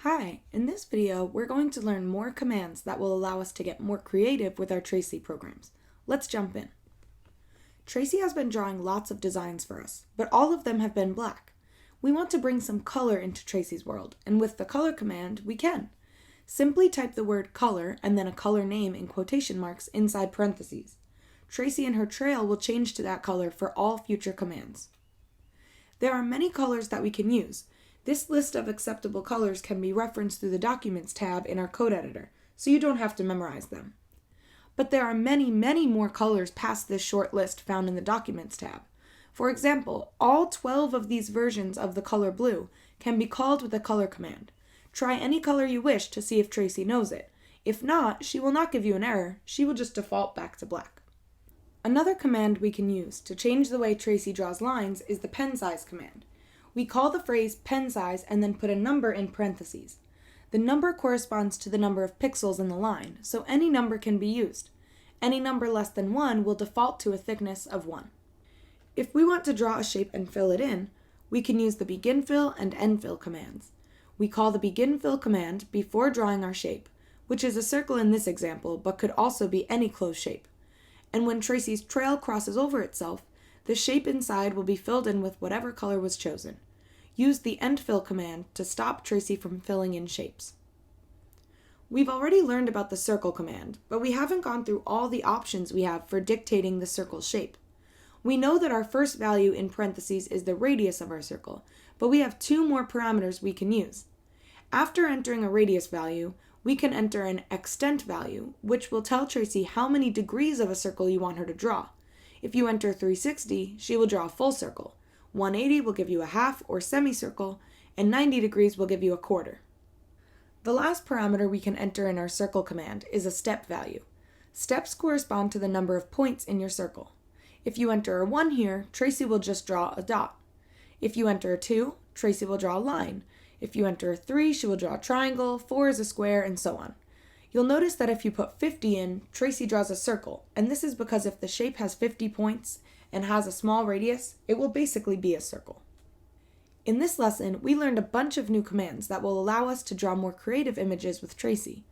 Hi, in this video, we're going to learn more commands that will allow us to get more creative with our Tracy programs. Let's jump in. Tracy has been drawing lots of designs for us, but all of them have been black. We want to bring some color into Tracy's world, and with the color command, we can. Simply type the word color and then a color name in quotation marks inside parentheses. Tracy and her trail will change to that color for all future commands. There are many colors that we can use. This list of acceptable colors can be referenced through the Documents tab in our code editor, so you don't have to memorize them. But there are many more colors past this short list found in the Documents tab. For example, all 12 of these versions of the color blue can be called with a color command. Try any color you wish to see if Tracy knows it. If not, she will not give you an error, she will just default back to black. Another command we can use to change the way Tracy draws lines is the pen size command. We call the phrase pen size and then put a number in parentheses. The number corresponds to the number of pixels in the line, so any number can be used. Any number less than 1 will default to a thickness of 1. If we want to draw a shape and fill it in, we can use the begin fill and end fill commands. We call the begin fill command before drawing our shape, which is a circle in this example, but could also be any closed shape. And when Tracy's trail crosses over itself, the shape inside will be filled in with whatever color was chosen. Use the end fill command to stop Tracy from filling in shapes. We've already learned about the circle command, but we haven't gone through all the options we have for dictating the circle shape. We know that our first value in parentheses is the radius of our circle, but we have 2 more parameters we can use. After entering a radius value, we can enter an extent value, which will tell Tracy how many degrees of a circle you want her to draw. If you enter 360, she will draw a full circle. 180 will give you a half or semicircle, and 90 degrees will give you a quarter. The last parameter we can enter in our circle command is a step value. Steps correspond to the number of points in your circle. If you enter a 1 here, Tracy will just draw a dot. If you enter a 2, Tracy will draw a line. If you enter a 3, she will draw a triangle, 4 is a square, and so on. You'll notice that if you put 50 in, Tracy draws a circle, and this is because if the shape has 50 points and has a small radius, it will basically be a circle. In this lesson, we learned a bunch of new commands that will allow us to draw more creative images with Tracy.